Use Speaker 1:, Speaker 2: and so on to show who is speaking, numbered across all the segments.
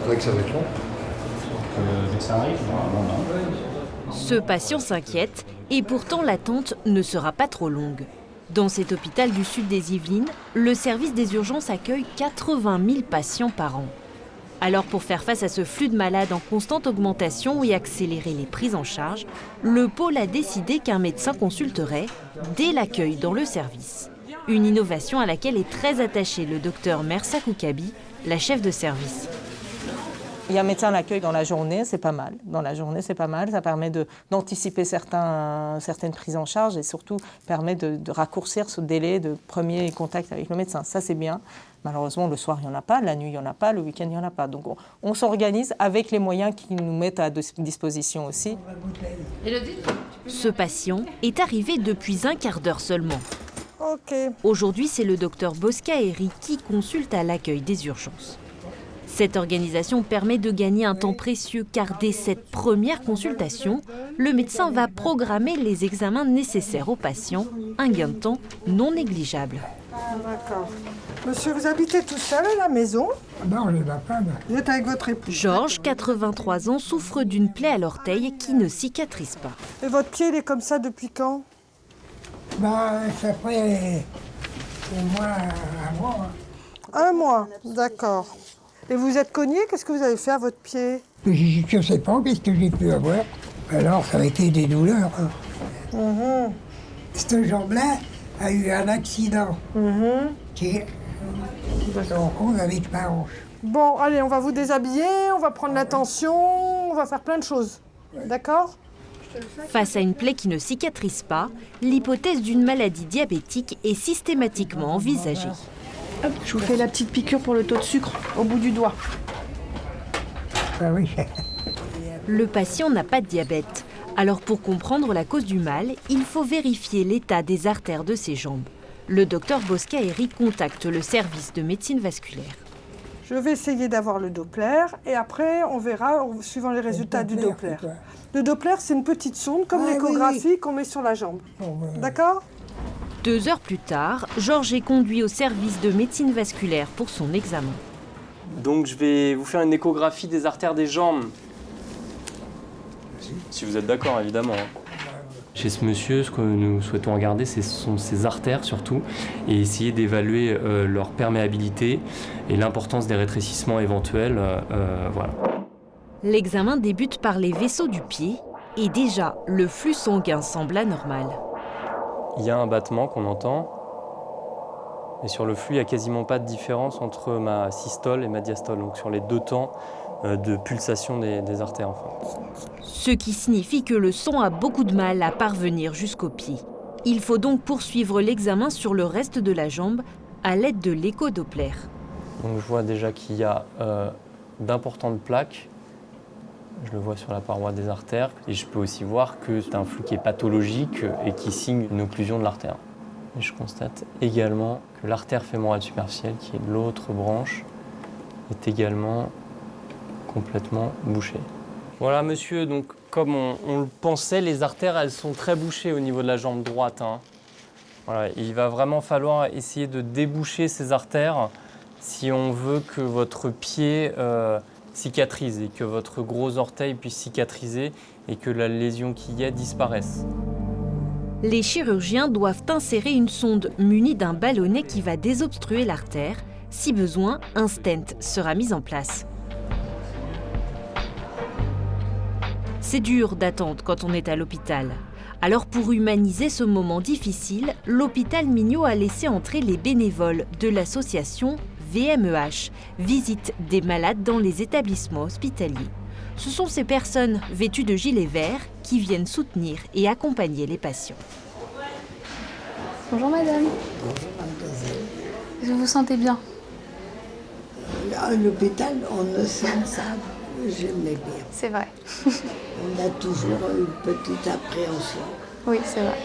Speaker 1: croyez que ça va être long?
Speaker 2: Dès que ça arrive, normalement non.
Speaker 3: Ce patient s'inquiète et pourtant l'attente ne sera pas trop longue. Dans cet hôpital du sud des Yvelines, le service des urgences accueille 80 000 patients par an. Alors pour faire face à ce flux de malades en constante augmentation et accélérer les prises en charge, le pôle a décidé qu'un médecin consulterait dès l'accueil dans le service. Une innovation à laquelle est très attaché le docteur Mersa Koukabi, la chef de service.
Speaker 4: Il y a un médecin à l'accueil dans la journée, c'est pas mal. Dans la journée, c'est pas mal. Ça permet d'anticiper certaines prises en charge et surtout permet de raccourcir ce délai de premier contact avec le médecin. Ça, c'est bien. Malheureusement, le soir, il n'y en a pas, la nuit, il n'y en a pas, le week-end, il n'y en a pas. Donc, on s'organise avec les moyens qu'ils nous mettent à disposition aussi.
Speaker 3: Ce patient est arrivé depuis un quart d'heure seulement.
Speaker 4: Okay.
Speaker 3: Aujourd'hui, c'est le docteur Bosca-Eri qui consulte à l'accueil des urgences. Cette organisation permet de gagner un temps précieux car dès cette première consultation, le médecin va programmer les examens nécessaires aux patients, un gain de temps non négligeable.
Speaker 5: D'accord. Monsieur, vous habitez tout seul à la maison?
Speaker 6: Non, je n'ai pas femme.
Speaker 5: Vous êtes avec votre épouse?
Speaker 3: Georges, 83 ans, souffre d'une plaie à l'orteil qui ne cicatrise pas.
Speaker 5: Et votre pied, il est comme ça depuis quand?
Speaker 6: Ça fait au moins un mois.
Speaker 5: Un mois, d'accord. Et vous êtes cogné? Qu'est-ce que vous avez fait à votre pied?
Speaker 6: Je ne sais pas qu'est-ce que j'ai pu avoir. Alors, ça a été des douleurs. Cette jambe-là a eu un accident qui est en cause avec ma hanche.
Speaker 5: Bon, allez, on va vous déshabiller, on va prendre la tension, on va faire plein de choses. D'accord?
Speaker 3: Face à une plaie qui ne cicatrise pas, l'hypothèse d'une maladie diabétique est systématiquement envisagée.
Speaker 7: Hop, je vous fais la petite piqûre pour le taux de sucre au bout du doigt.
Speaker 6: Ah oui.
Speaker 3: Le patient n'a pas de diabète. Alors pour comprendre la cause du mal, il faut vérifier l'état des artères de ses jambes. Le docteur Bosca-Eri contacte le service de médecine vasculaire.
Speaker 5: Je vais essayer d'avoir le Doppler et après on verra suivant les résultats du Doppler. Le Doppler, c'est une petite sonde comme l'échographie qu'on met sur la jambe. D'accord?
Speaker 3: 2 heures plus tard, Georges est conduit au service de médecine vasculaire pour son examen.
Speaker 8: Donc je vais vous faire une échographie des artères des jambes. Si vous êtes d'accord, évidemment. Chez ce monsieur, ce que nous souhaitons regarder, ce sont ses artères surtout, et essayer d'évaluer leur perméabilité et l'importance des rétrécissements éventuels. Voilà.
Speaker 3: L'examen débute par les vaisseaux du pied et déjà, le flux sanguin semble anormal.
Speaker 8: Il y a un battement qu'on entend, mais sur le flux, il n'y a quasiment pas de différence entre ma systole et ma diastole, donc sur les deux temps de pulsation des artères. Enfin.
Speaker 3: Ce qui signifie que le sang a beaucoup de mal à parvenir jusqu'au pied. Il faut donc poursuivre l'examen sur le reste de la jambe à l'aide de l'écho-Doppler.
Speaker 8: Donc je vois déjà qu'il y a d'importantes plaques. Je le vois sur la paroi des artères. Et je peux aussi voir que c'est un flux qui est pathologique et qui signe une occlusion de l'artère. Et je constate également que l'artère fémorale superficielle, qui est l'autre branche, est également complètement bouchée. Voilà monsieur, donc comme on le pensait, les artères elles sont très bouchées au niveau de la jambe droite. Voilà, il va vraiment falloir essayer de déboucher ces artères si on veut que votre pied cicatrise et que votre gros orteil puisse cicatriser et que la lésion qu'il y a disparaisse.
Speaker 3: Les chirurgiens doivent insérer une sonde munie d'un ballonnet qui va désobstruer l'artère. Si besoin, un stent sera mis en place. C'est dur d'attendre quand on est à l'hôpital. Alors pour humaniser ce moment difficile, l'hôpital Mignot a laissé entrer les bénévoles de l'association VMEH, Visite des malades dans les établissements hospitaliers. Ce sont ces personnes vêtues de gilets verts qui viennent soutenir et accompagner les patients.
Speaker 9: Bonjour madame.
Speaker 10: Bonjour mademoiselle.
Speaker 9: Est-ce que vous vous sentez bien?
Speaker 10: À l'hôpital, on ne sent ça jamais bien.
Speaker 9: C'est vrai.
Speaker 10: On a toujours une petite appréhension.
Speaker 9: Oui, c'est vrai.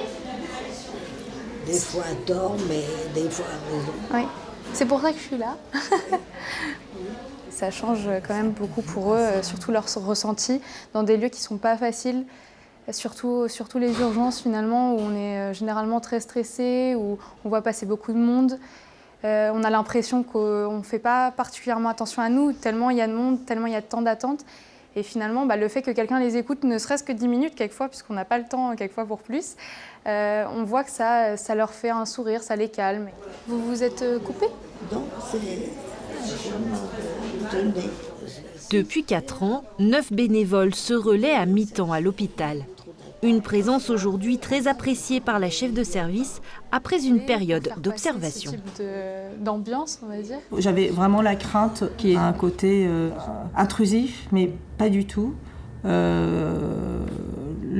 Speaker 10: Des fois à tort, mais des fois à raison.
Speaker 9: Oui, c'est pour ça que je suis là. Ça change quand même beaucoup pour eux, surtout leur ressenti dans des lieux qui ne sont pas faciles. Surtout les urgences finalement, où on est généralement très stressé, où on voit passer beaucoup de monde. On a l'impression qu'on ne fait pas particulièrement attention à nous, tellement il y a de monde, tellement il y a de temps d'attente. Et finalement, le fait que quelqu'un les écoute, ne serait-ce que 10 minutes quelquefois, puisqu'on n'a pas le temps quelquefois pour plus, on voit que ça leur fait un sourire, ça les calme. Vous vous êtes coupé ?
Speaker 10: Donc, c'est donné.
Speaker 3: Depuis 4 ans, 9 bénévoles se relaient à mi-temps à l'hôpital. Une présence aujourd'hui très appréciée par la chef de service après une période d'observation.
Speaker 9: Ce type d'ambiance, on va dire.
Speaker 4: J'avais vraiment la crainte qu'il y ait un côté intrusif, mais pas du tout. Le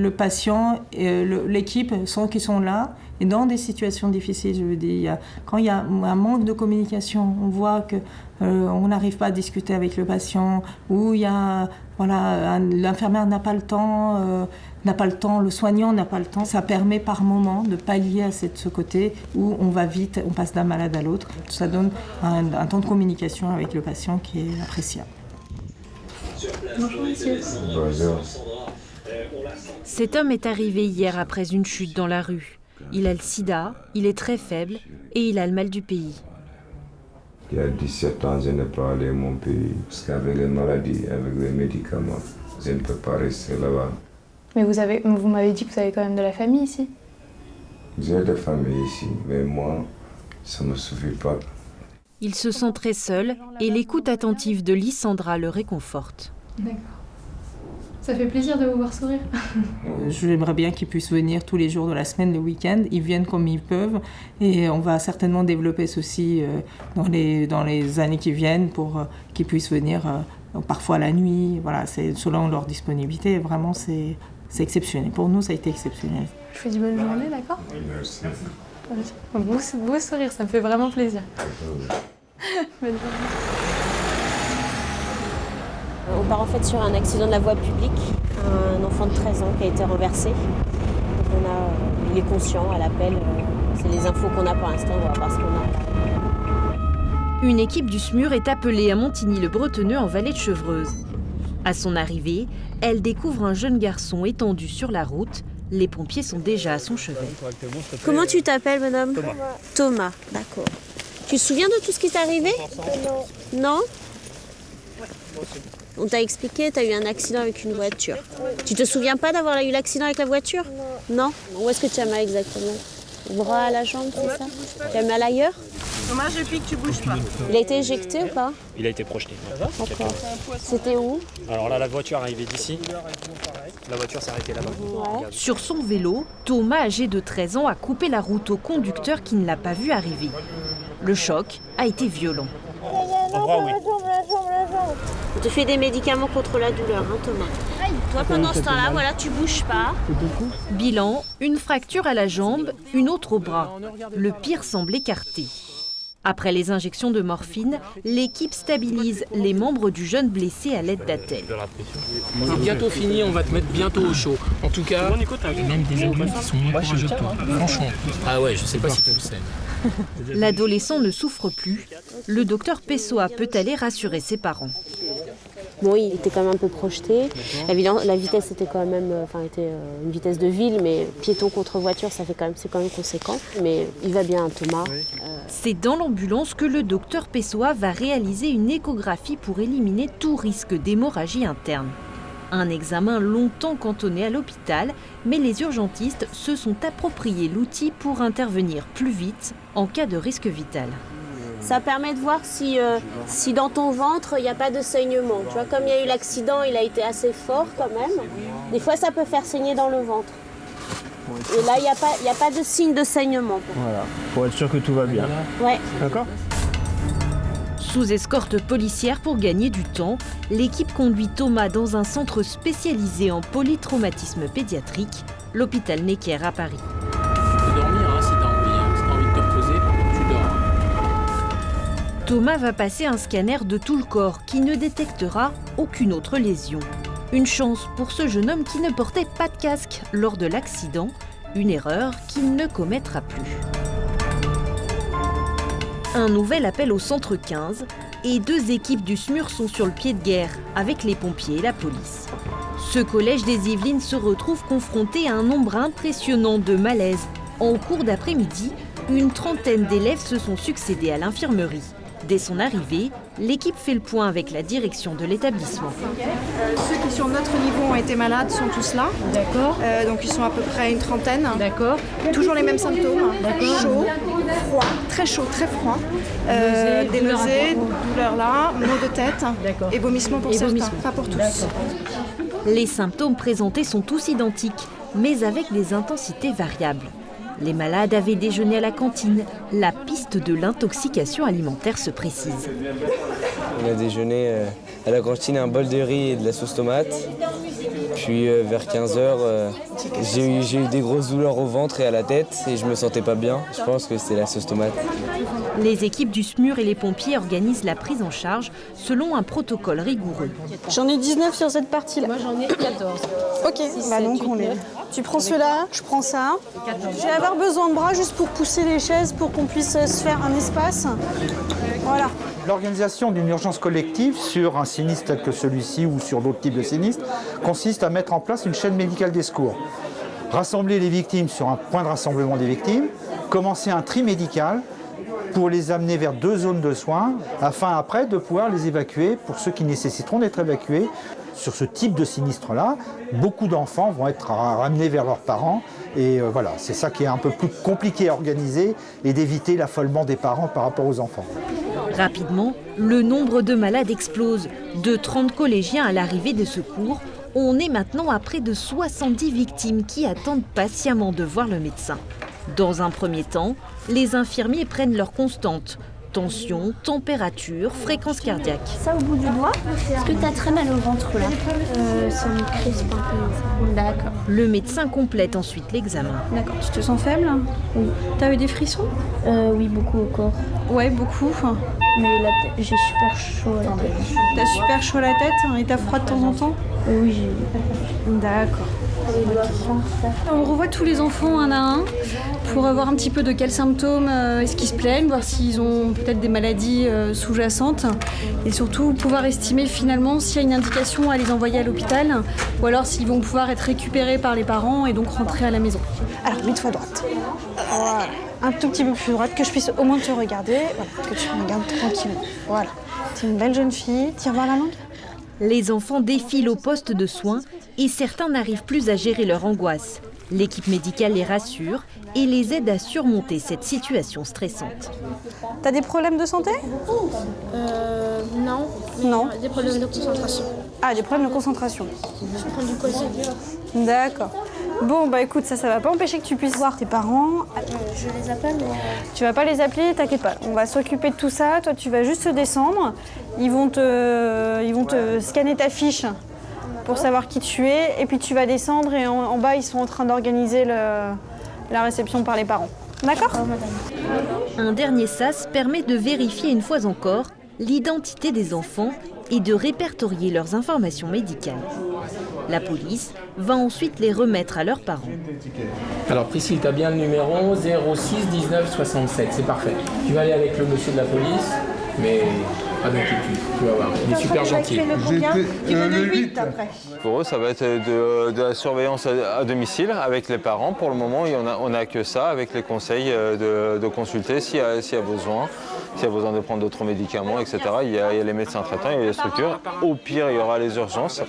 Speaker 4: patient et l'équipe qui sont là, et dans des situations difficiles, je veux dire, quand il y a un manque de communication, on voit que on n'arrive pas à discuter avec le patient, ou il y a, l'infirmière n'a pas le temps, le soignant n'a pas le temps. Ça permet par moment de pallier à ce côté où on va vite, on passe d'un malade à l'autre. Ça donne un temps de communication avec le patient qui est appréciable.
Speaker 9: Bonjour monsieur.
Speaker 1: Bonjour.
Speaker 3: Cet homme est arrivé hier après une chute dans la rue. Il a le sida, il est très faible et il a le mal du pays.
Speaker 1: Il y a 17 ans, je n'ai pas allé à mon pays parce qu'avec les maladies, avec les médicaments, je ne peux pas rester là-bas.
Speaker 9: Mais vous m'avez dit que vous avez quand même de la famille ici.
Speaker 1: J'ai de la famille ici, mais moi, ça ne me suffit pas.
Speaker 3: Il se sent très seul et l'écoute attentive de Lysandra le réconforte.
Speaker 9: D'accord. Ça fait plaisir de vous voir sourire.
Speaker 4: J'aimerais bien qu'ils puissent venir tous les jours de la semaine, le week-end. Ils viennent comme ils peuvent. Et on va certainement développer ceci dans les années qui viennent pour qu'ils puissent venir parfois la nuit. Voilà, c'est selon leur disponibilité. Vraiment, c'est exceptionnel. Pour nous, ça a été exceptionnel.
Speaker 9: Je vous dis bonne journée, d'accord ?
Speaker 1: Merci.
Speaker 9: Beau sourire, ça me fait vraiment plaisir. Bonne journée.
Speaker 11: On part en fait sur un accident de la voie publique, un enfant de 13 ans qui a été renversé. Donc il est conscient à l'appel, c'est les infos qu'on a pour l'instant, on va voir ce qu'on a.
Speaker 3: Une équipe du SMUR est appelée à Montigny-le-Bretonneux en vallée de Chevreuse. À son arrivée, elle découvre un jeune garçon étendu sur la route. Les pompiers sont déjà à son chevet.
Speaker 11: Comment tu t'appelles, madame ? Thomas, d'accord. Tu te souviens de tout ce qui t'est arrivé ? Non ? On t'a expliqué, tu as eu un accident avec une voiture. Tu te souviens pas d'avoir eu l'accident avec la voiture ? Non. Où est-ce que tu as mal exactement ? Le bras, à la jambe, c'est ça ? Tu as mal ailleurs ?
Speaker 7: Thomas, je pique, tu bouges pas.
Speaker 11: Il a été éjecté ou pas ?
Speaker 2: Il a été projeté.
Speaker 11: D'accord. C'était où ?
Speaker 2: Alors là, la voiture arrivait d'ici. La voiture s'est arrêtée là-bas.
Speaker 11: Ouais.
Speaker 3: Sur son vélo, Thomas, âgé de 13 ans, a coupé la route au conducteur qui ne l'a pas vu arriver. Le choc a été violent.
Speaker 2: Oui.
Speaker 11: On te fait des médicaments contre la douleur, hein, Thomas. Toi, pendant ce temps-là, voilà, tu bouges pas.
Speaker 3: Bilan, une fracture à la jambe, une autre au bras. Le pire semble écarté. Après les injections de morphine, l'équipe stabilise les membres du jeune blessé à l'aide d'attelles.
Speaker 12: C'est bientôt fini, on va te mettre bientôt au chaud. En tout cas, il y a même des adultes qui sont moins courageux que toi. Franchement. Ah ouais, je sais pas si tu le sais.
Speaker 3: L'adolescent ne souffre plus. Le docteur Pessoa peut aller rassurer ses parents.
Speaker 11: Bon, il était quand même un peu projeté. La vitesse était quand même, était une vitesse de ville, mais piéton contre voiture, c'est quand même conséquent. Mais il va bien, Thomas.
Speaker 3: C'est dans l'ambulance que le docteur Pessoa va réaliser une échographie pour éliminer tout risque d'hémorragie interne. Un examen longtemps cantonné à l'hôpital, mais les urgentistes se sont appropriés l'outil pour intervenir plus vite en cas de risque vital.
Speaker 11: Ça permet de voir si dans ton ventre, il n'y a pas de saignement. Tu vois, comme il y a eu l'accident, il a été assez fort quand même. Des fois, ça peut faire saigner dans le ventre. Et là, il n'y a pas de signe de saignement.
Speaker 13: Voilà, pour être sûr que tout va bien.
Speaker 11: Ouais.
Speaker 13: D'accord ?
Speaker 3: Sous escorte policière pour gagner du temps, l'équipe conduit Thomas dans un centre spécialisé en polytraumatisme pédiatrique, l'hôpital Necker à Paris.
Speaker 12: Tu peux dormir si t'as envie de te reposer, tu dors.
Speaker 3: Thomas va passer un scanner de tout le corps qui ne détectera aucune autre lésion. Une chance pour ce jeune homme qui ne portait pas de casque lors de l'accident, une erreur qu'il ne commettra plus. Un nouvel appel au centre 15 et 2 équipes du SMUR sont sur le pied de guerre avec les pompiers et la police. Ce collège des Yvelines se retrouve confronté à un nombre impressionnant de malaises. En cours d'après-midi, une trentaine d'élèves se sont succédés à l'infirmerie. Dès son arrivée, l'équipe fait le point avec la direction de l'établissement.
Speaker 7: Ceux qui sur notre niveau ont été malades sont tous là.
Speaker 3: D'accord.
Speaker 7: Donc ils sont à peu près une trentaine.
Speaker 3: D'accord.
Speaker 7: Toujours les mêmes symptômes.
Speaker 3: D'accord.
Speaker 7: Chaud, froid, très chaud, très froid. Des nausées, douleurs là, maux de tête et vomissements pour certains, pas pour tous.
Speaker 3: Les symptômes présentés sont tous identiques, mais avec des intensités variables. Les malades avaient déjeuné à la cantine. La piste de l'intoxication alimentaire se précise.
Speaker 14: On a déjeuné à la cantine un bol de riz et de la sauce tomate. Puis vers 15h, j'ai eu des grosses douleurs au ventre et à la tête et je me sentais pas bien. Je pense que c'était la sauce tomate.
Speaker 3: Les équipes du SMUR et les pompiers organisent la prise en charge selon un protocole rigoureux.
Speaker 15: J'en ai 19 sur cette partie-là.
Speaker 11: Moi j'en ai 14.
Speaker 15: Ok, donc on est. Tu prends ceux-là, je prends ça. Je vais avoir besoin de bras juste pour pousser les chaises pour qu'on puisse se faire un espace. Voilà.
Speaker 16: L'organisation d'une urgence collective sur un sinistre tel que celui-ci ou sur d'autres types de sinistres consiste à mettre en place une chaîne médicale des secours. Rassembler les victimes sur un point de rassemblement des victimes, commencer un tri médical pour les amener vers 2 zones de soins, afin après de pouvoir les évacuer pour ceux qui nécessiteront d'être évacués. Sur ce type de sinistre-là, beaucoup d'enfants vont être ramenés vers leurs parents. Et voilà, c'est ça qui est un peu plus compliqué à organiser et d'éviter l'affolement des parents par rapport aux enfants.
Speaker 3: Rapidement, le nombre de malades explose. De 30 collégiens à l'arrivée des secours, on est maintenant à près de 70 victimes qui attendent patiemment de voir le médecin. Dans un premier temps, les infirmiers prennent leurs constantes. Tension, température, fréquence cardiaque.
Speaker 11: Ça au bout du doigt. Est-ce que tu as très mal au ventre là Ça me crispe un peu. D'accord.
Speaker 3: Le médecin complète ensuite l'examen.
Speaker 15: D'accord, tu te sens faible? Oui. T'as eu des frissons?
Speaker 11: Oui, beaucoup au corps.
Speaker 15: Ouais, beaucoup.
Speaker 11: Mais la tête, j'ai super chaud à la tête.
Speaker 15: T'as super chaud à la tête et t'as froid de temps en temps?
Speaker 11: Oui, j'ai.
Speaker 15: D'accord. On revoit tous les enfants un à un pour avoir un petit peu de quels symptômes est-ce qu'ils se plaignent, voir s'ils ont peut-être des maladies sous-jacentes et surtout pouvoir estimer finalement s'il y a une indication à les envoyer à l'hôpital ou alors s'ils vont pouvoir être récupérés par les parents et donc rentrer à la maison. Alors mets-toi à droite. Voilà. Un tout petit peu plus droite, que je puisse au moins te regarder, voilà, que tu me regardes tranquillement. Voilà. T'es une belle jeune fille, tire voir la langue.
Speaker 3: Les enfants défilent au poste de soins et certains n'arrivent plus à gérer leur angoisse. L'équipe médicale les rassure et les aide à surmonter cette situation stressante.
Speaker 15: T'as des problèmes de santé?
Speaker 11: Non.
Speaker 15: Non.
Speaker 11: Des problèmes de concentration.
Speaker 15: Ah, des problèmes de concentration.
Speaker 11: Je prends du cosé.
Speaker 15: D'accord. Bon, bah écoute, ça va pas empêcher que tu puisses voir tes parents.
Speaker 11: Je les appelle, mais...
Speaker 15: Tu vas pas les appeler, t'inquiète pas. On va s'occuper de tout ça. Toi, tu vas juste descendre. Ils vont te scanner ta fiche pour savoir qui tu es. Et puis tu vas descendre et en bas, ils sont en train d'organiser la réception par les parents. D'accord ?
Speaker 3: Un dernier sas permet de vérifier une fois encore l'identité des enfants et de répertorier leurs informations médicales. La police va ensuite les remettre à leurs parents.
Speaker 12: Alors Priscille, tu as bien le numéro 06 19 67, c'est parfait. Tu vas aller avec le monsieur de la police, mais pas d'inquiétude, tu vas voir, il est super gentil.
Speaker 17: Le 8 après.
Speaker 18: Pour eux, ça va être de la surveillance à domicile avec les parents. Pour le moment, on n'a que ça, avec les conseils de consulter s'il y a besoin. S'il y a besoin de prendre d'autres médicaments, etc. Il y a les médecins traitants, il y a les structures. Au pire, il y aura les urgences.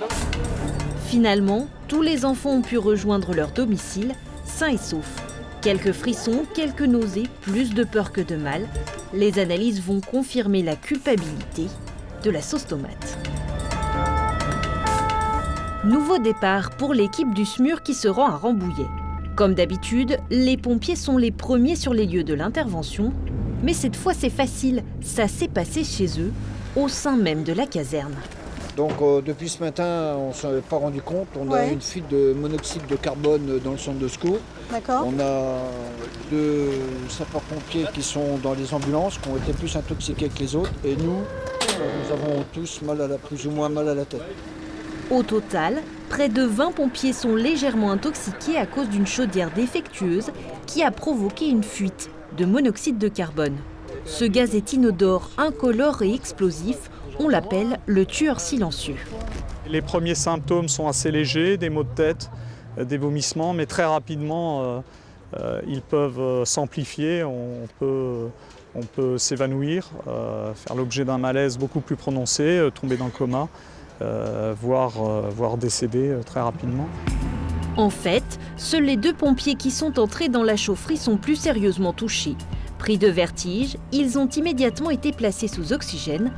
Speaker 3: Finalement, tous les enfants ont pu rejoindre leur domicile, sains et saufs. Quelques frissons, quelques nausées, plus de peur que de mal. Les analyses vont confirmer la culpabilité de la sauce tomate. Nouveau départ pour l'équipe du SMUR qui se rend à Rambouillet. Comme d'habitude, les pompiers sont les premiers sur les lieux de l'intervention. Mais cette fois, c'est facile. Ça s'est passé chez eux, au sein même de la caserne.
Speaker 19: Donc depuis ce matin, on ne s'en est pas rendu compte. On a une fuite de monoxyde de carbone dans le centre de secours.
Speaker 15: D'accord.
Speaker 19: On a 2 sapeurs-pompiers qui sont dans les ambulances, qui ont été plus intoxiqués que les autres. Et nous avons tous plus ou moins mal à la tête.
Speaker 3: Au total, près de 20 pompiers sont légèrement intoxiqués à cause d'une chaudière défectueuse qui a provoqué une fuite de monoxyde de carbone. Ce gaz est inodore, incolore et explosif. On l'appelle le tueur silencieux.
Speaker 20: Les premiers symptômes sont assez légers, des maux de tête, des vomissements, mais très rapidement, ils peuvent s'amplifier, on peut s'évanouir, faire l'objet d'un malaise beaucoup plus prononcé, tomber dans le coma, voire décéder très rapidement.
Speaker 3: En fait, seuls les 2 pompiers qui sont entrés dans la chaufferie sont plus sérieusement touchés. Pris de vertige, ils ont immédiatement été placés sous oxygène.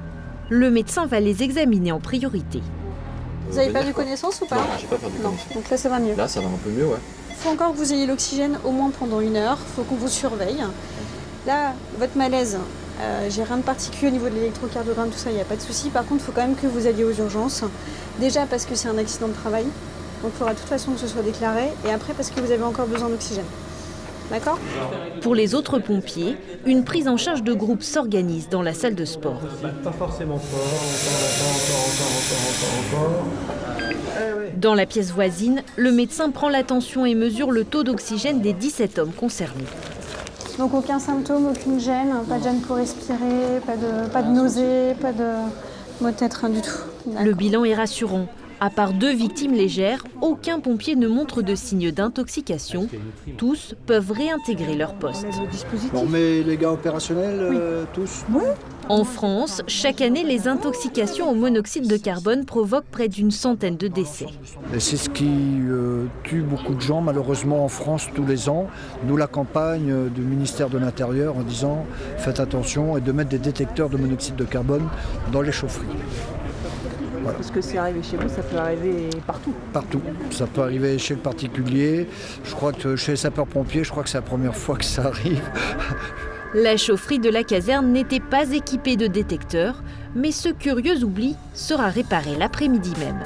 Speaker 3: Le médecin va les examiner en priorité.
Speaker 15: Vous avez perdu connaissance ou pas?
Speaker 21: Non, j'ai pas perdu connaissance.
Speaker 15: Donc là, ça va mieux.
Speaker 21: Là, ça va un peu mieux, ouais.
Speaker 15: Il faut encore que vous ayez l'oxygène au moins pendant 1 heure. Il faut qu'on vous surveille. Là, votre malaise, j'ai rien de particulier au niveau de l'électrocardiogramme, tout ça, il n'y a pas de souci. Par contre, il faut quand même que vous alliez aux urgences. Déjà parce que c'est un accident de travail. Donc il faudra de toute façon que ce soit déclaré. Et après parce que vous avez encore besoin d'oxygène. D'accord?
Speaker 3: Pour les autres pompiers, une prise en charge de groupe s'organise dans la salle de sport.
Speaker 22: Pas forcément fort, encore.
Speaker 3: Dans la pièce voisine, le médecin prend la tension et mesure le taux d'oxygène des 17 hommes concernés.
Speaker 15: Donc aucun symptôme, aucune gêne, pas de gêne pour respirer, pas de nausée, pas de maux de tête, rien du tout.
Speaker 3: Le bilan est rassurant. À part 2 victimes légères, aucun pompier ne montre de signes d'intoxication. Tous peuvent réintégrer leur poste.
Speaker 19: On met les gars opérationnels, tous?
Speaker 15: Oui.
Speaker 3: En France, chaque année, les intoxications au monoxyde de carbone provoquent près d'une centaine de décès.
Speaker 19: Et c'est ce qui tue beaucoup de gens, malheureusement, en France, tous les ans. Nous, la campagne du ministère de l'Intérieur en disant « Faites attention » et de mettre des détecteurs de monoxyde de carbone dans les chaufferies. Voilà.
Speaker 4: Parce que c'est arrivé chez vous, ça peut arriver partout.
Speaker 19: Partout. Ça peut arriver chez le particulier. Je crois que chez les sapeurs-pompiers, je crois que c'est la première fois que ça arrive.
Speaker 3: La chaufferie de la caserne n'était pas équipée de détecteurs, mais ce curieux oubli sera réparé l'après-midi même.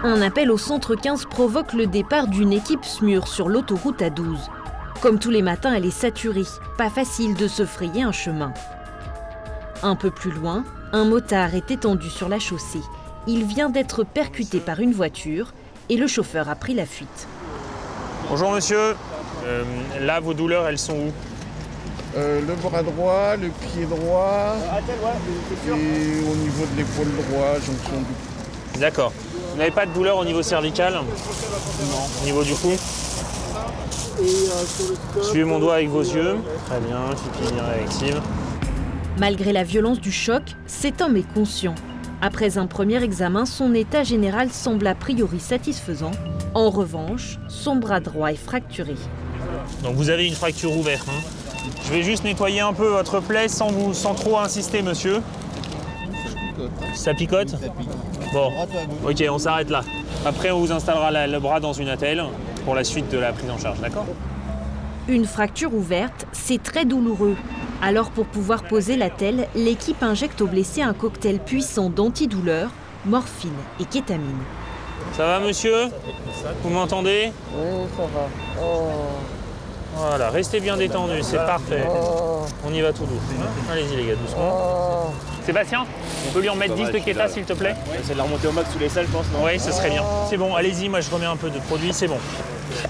Speaker 3: Un appel au centre 15 provoque le départ d'une équipe SMUR sur l'autoroute A12. Comme tous les matins, elle est saturée, pas facile de se frayer un chemin. Un peu plus loin, un motard est étendu sur la chaussée. Il vient d'être percuté par une voiture et le chauffeur a pris la fuite.
Speaker 23: Bonjour monsieur, là vos douleurs elles sont où?
Speaker 24: Le bras droit, le pied droit et au niveau de l'épaule droit, jonction du...
Speaker 23: D'accord. Vous n'avez pas de douleur au niveau cervical? Non. Au niveau du cou? Suivez mon doigt avec vos yeux. Très bien, pupille réactive.
Speaker 3: Malgré la violence du choc, cet homme est conscient. Après un premier examen, son état général semble a priori satisfaisant. En revanche, son bras droit est fracturé.
Speaker 23: Donc vous avez une fracture ouverte. Je vais juste nettoyer un peu votre plaie sans trop insister, monsieur. Ça picote? Bon, ok, on s'arrête là. Après, on vous installera le bras dans une attelle pour la suite de la prise en charge, d'accord?
Speaker 3: Une fracture ouverte, c'est très douloureux. Alors pour pouvoir poser l'attelle, l'équipe injecte au blessé un cocktail puissant d'antidouleur, morphine et kétamine.
Speaker 23: Ça va monsieur? Vous m'entendez?
Speaker 10: Oui, ça va. Oh.
Speaker 23: Voilà, restez bien détendu, c'est parfait.
Speaker 10: Oh.
Speaker 23: On y va tout doucement. Allez-y les gars, doucement.
Speaker 10: Oh.
Speaker 23: Sébastien, on peut lui en mettre 10 de kéta s'il te plaît?
Speaker 21: C'est de la remonter au max sous les salles, je pense, non?
Speaker 23: Oui, ce serait bien. C'est bon, allez-y, moi je remets un peu de produit, c'est bon.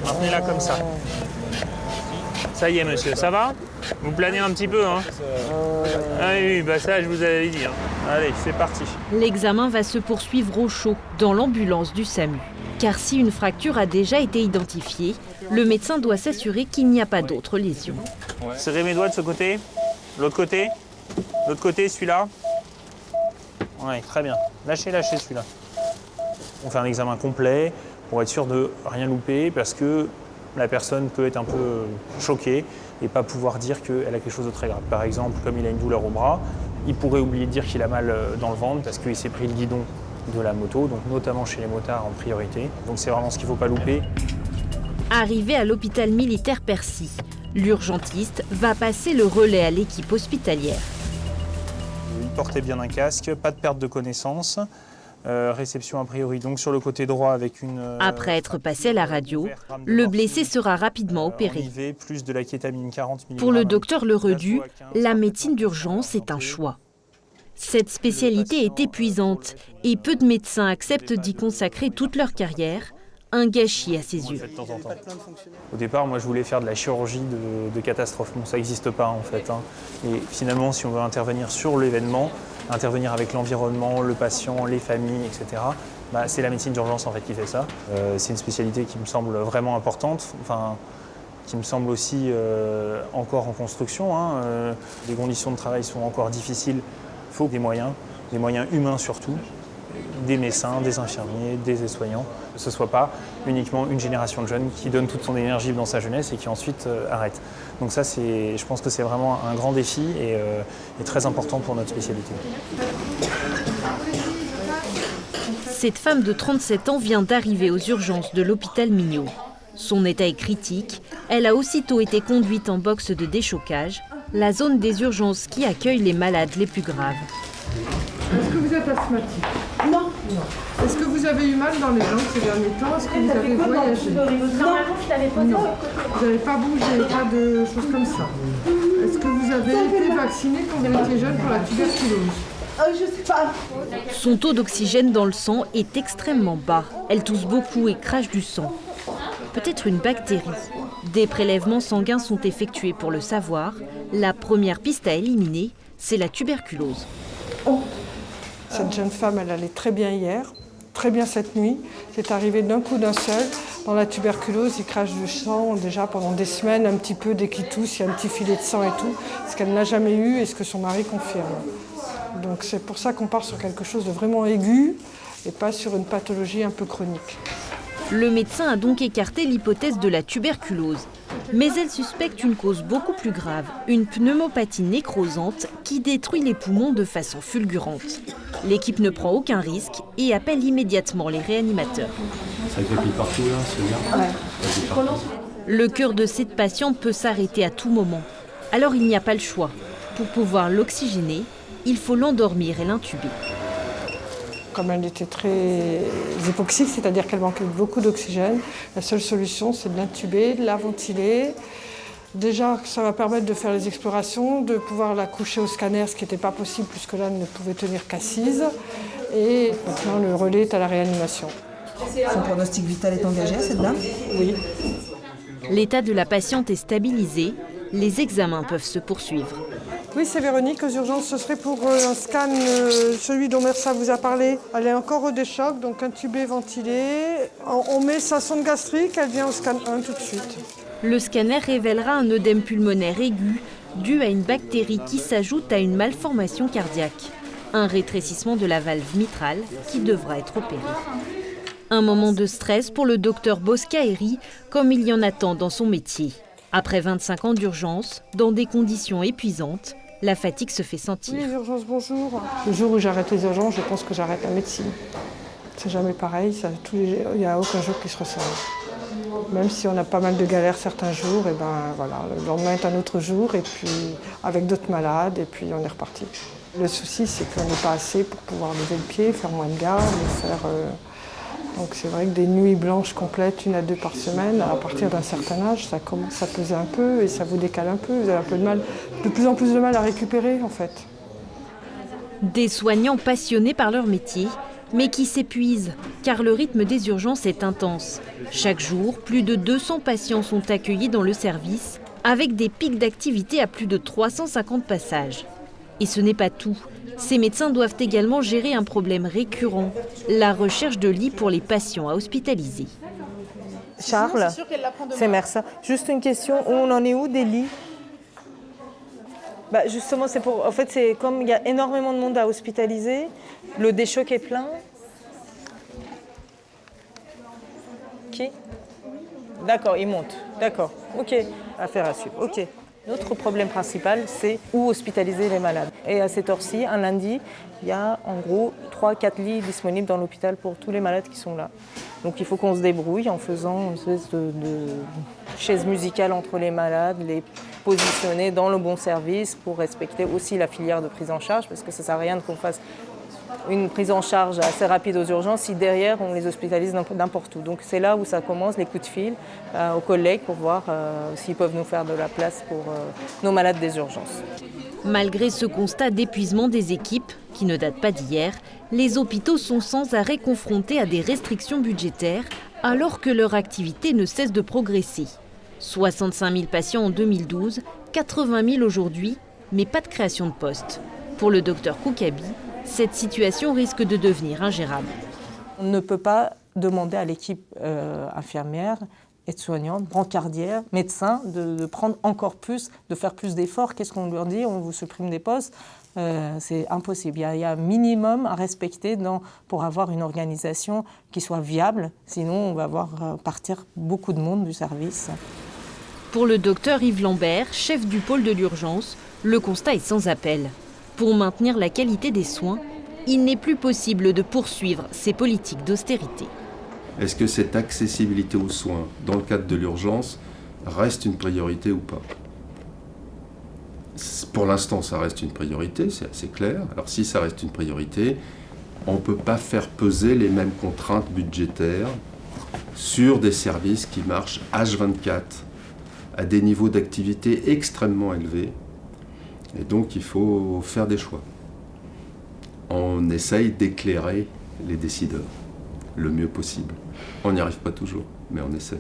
Speaker 23: Maintenez-la comme ça. Ça y est monsieur, ça va? Vous planez un petit peu, hein? Ah oui, bah ça je vous avais dit. Hein. Allez, c'est parti.
Speaker 3: L'examen va se poursuivre au chaud, dans l'ambulance du SAMU. Car si une fracture a déjà été identifiée, le médecin doit s'assurer qu'il n'y a pas d'autres lésions.
Speaker 23: Serrez mes doigts de ce côté. L'autre côté. L'autre côté, celui-là. Ouais, très bien. Lâchez celui-là. On fait un examen complet pour être sûr de rien louper parce que la personne peut être un peu choquée et pas pouvoir dire qu'elle a quelque chose de très grave. Par exemple, comme il a une douleur au bras, il pourrait oublier de dire qu'il a mal dans le ventre parce qu'il s'est pris le guidon de la moto, donc notamment chez les motards en priorité. Donc c'est vraiment ce qu'il ne faut pas louper.
Speaker 3: Arrivé à l'hôpital militaire Percy, l'urgentiste va passer le relais à l'équipe hospitalière.
Speaker 23: Il portait bien un casque, pas de perte de connaissance. Réception a priori donc sur le côté droit avec une...
Speaker 3: Après être passé à la radio, le blessé sera rapidement opéré.
Speaker 23: IV, plus de la kétamine 40 mg.
Speaker 3: Pour le docteur Leredu, la médecine d'urgence est un choix. Cette spécialité est épuisante et peu de médecins acceptent d'y consacrer toute leur carrière, un gâchis à ses yeux.
Speaker 23: Au départ, moi je voulais faire de la chirurgie de catastrophe, bon ça n'existe pas en fait. Hein. Et finalement, si on veut intervenir sur l'événement, intervenir avec l'environnement, le patient, les familles, etc., C'est la médecine d'urgence en fait qui fait ça. C'est une spécialité qui me semble vraiment importante, qui me semble aussi encore en construction. Les conditions de travail sont encore difficiles. Il faut des moyens humains surtout, des médecins, des infirmiers, des aides-soignants. Que ce ne soit pas uniquement une génération de jeunes qui donne toute son énergie dans sa jeunesse et qui ensuite arrête. Donc ça, je pense que c'est vraiment un grand défi et très important pour notre spécialité.
Speaker 3: Cette femme de 37 ans vient d'arriver aux urgences de l'hôpital Mignot. Son état est critique. Elle a aussitôt été conduite en box de déchocage, la zone des urgences qui accueille les malades les plus graves.
Speaker 5: Est-ce que vous êtes asthmatique? Non. Est-ce que vous avez eu mal dans les jambes ces derniers temps? Est-ce que vous avez voyagé? Non. Vous n'avez pas bougé, pas de choses comme ça. Est-ce que vous avez été vacciné quand vous étiez jeune pour la tuberculose?
Speaker 10: Je sais pas.
Speaker 3: Son taux d'oxygène dans le sang est extrêmement bas. Elle tousse beaucoup et crache du sang. Peut-être une bactérie. Des prélèvements sanguins sont effectués pour le savoir. La première piste à éliminer, c'est la tuberculose.
Speaker 5: Cette jeune femme, elle allait très bien hier, très bien cette nuit. C'est arrivé d'un coup d'un seul. Dans la tuberculose, il crache du sang déjà pendant des semaines, un petit peu dès qu'il tousse, il y a un petit filet de sang et tout. Ce qu'elle n'a jamais eu et ce que son mari confirme. Donc c'est pour ça qu'on part sur quelque chose de vraiment aigu et pas sur une pathologie un peu chronique.
Speaker 3: Le médecin a donc écarté l'hypothèse de la tuberculose. Mais elle suspecte une cause beaucoup plus grave, une pneumopathie nécrosante qui détruit les poumons de façon fulgurante. L'équipe ne prend aucun risque et appelle immédiatement les réanimateurs.
Speaker 2: Ça crépite partout là, c'est bien.
Speaker 3: Ouais. Le cœur de cette patiente peut s'arrêter à tout moment. Alors il n'y a pas le choix. Pour pouvoir l'oxygéner, il faut l'endormir et l'intuber.
Speaker 5: Comme elle était très hypoxique, c'est-à-dire qu'elle manquait beaucoup d'oxygène, la seule solution c'est de l'intuber, de la ventiler. Déjà, ça va permettre de faire les explorations, de pouvoir la coucher au scanner, ce qui n'était pas possible puisque là, elle ne pouvait tenir qu'assise. Et maintenant, le relais est à la réanimation.
Speaker 6: Son pronostic vital est engagé à cette dame?
Speaker 5: Oui.
Speaker 3: L'état de la patiente est stabilisé. Les examens peuvent se poursuivre.
Speaker 5: Oui, c'est Véronique aux urgences. Ce serait pour un scan, celui dont Mersa vous a parlé. Elle est encore au déchoc, donc intubée, ventilée. On met sa sonde gastrique, elle vient au scan 1 tout de suite.
Speaker 3: Le scanner révélera un œdème pulmonaire aigu dû à une bactérie qui s'ajoute à une malformation cardiaque. Un rétrécissement de la valve mitrale qui devra être opéré. Un moment de stress pour le docteur Boscaeri, comme il y en a tant dans son métier. Après 25 ans d'urgence, dans des conditions épuisantes, la fatigue se fait sentir.
Speaker 5: Oui, les urgences, bonjour. Le jour où j'arrête les urgences, je pense que j'arrête la médecine. C'est jamais pareil, il n'y a aucun jour qui se ressemble. Même si on a pas mal de galères certains jours, et voilà, le lendemain est un autre jour, et puis avec d'autres malades, et puis on est reparti. Le souci, c'est qu'on n'est pas assez pour pouvoir lever le pied, faire moins de garde, Donc c'est vrai que des nuits blanches complètes, 1 à 2 par semaine, à partir d'un certain âge, ça commence à peser un peu et ça vous décale un peu. Vous avez un peu de plus en plus de mal à récupérer en fait.
Speaker 3: Des soignants passionnés par leur métier, mais qui s'épuisent, car le rythme des urgences est intense. Chaque jour, plus de 200 patients sont accueillis dans le service, avec des pics d'activité à plus de 350 passages. Et ce n'est pas tout. Ces médecins doivent également gérer un problème récurrent, la recherche de lits pour les patients à hospitaliser.
Speaker 4: Charles, c'est Mersa. Juste une question, on en est où des lits? Justement, c'est comme il y a énormément de monde à hospitaliser, le déchoc est plein. Qui? D'accord, il monte. D'accord, ok. Affaire à suivre, ok. Notre problème principal, c'est où hospitaliser les malades. Et à cette heure-ci, un lundi, il y a en gros 3-4 lits disponibles dans l'hôpital pour tous les malades qui sont là. Donc il faut qu'on se débrouille en faisant une espèce de chaise musicale entre les malades, les positionner dans le bon service pour respecter aussi la filière de prise en charge, parce que ça ne sert à rien qu'on fasse une prise en charge assez rapide aux urgences si derrière on les hospitalise n'importe où. Donc c'est là où ça commence, les coups de fil aux collègues pour voir s'ils peuvent nous faire de la place pour nos malades des urgences.
Speaker 3: Malgré ce constat d'épuisement des équipes, qui ne date pas d'hier, les hôpitaux sont sans arrêt confrontés à des restrictions budgétaires alors que leur activité ne cesse de progresser. 65 000 patients en 2012, 80 000 aujourd'hui, mais pas de création de postes. Pour le docteur Koukabi, cette situation risque de devenir ingérable.
Speaker 4: On ne peut pas demander à l'équipe infirmière, aide-soignante, brancardière, médecin de prendre encore plus, de faire plus d'efforts. Qu'est-ce qu'on leur dit? On vous supprime des postes. C'est impossible. Il y a un minimum à respecter pour avoir une organisation qui soit viable. Sinon, on va voir partir beaucoup de monde du service.
Speaker 3: Pour le docteur Yves Lambert, chef du pôle de l'urgence, le constat est sans appel. Pour maintenir la qualité des soins, il n'est plus possible de poursuivre ces politiques d'austérité.
Speaker 1: Est-ce que cette accessibilité aux soins dans le cadre de l'urgence reste une priorité ou pas? Pour l'instant, ça reste une priorité, c'est assez clair. Alors si ça reste une priorité, on ne peut pas faire peser les mêmes contraintes budgétaires sur des services qui marchent H24 à des niveaux d'activité extrêmement élevés. Et donc il faut faire des choix. On essaye d'éclairer les décideurs le mieux possible. On n'y arrive pas toujours, mais on essaie.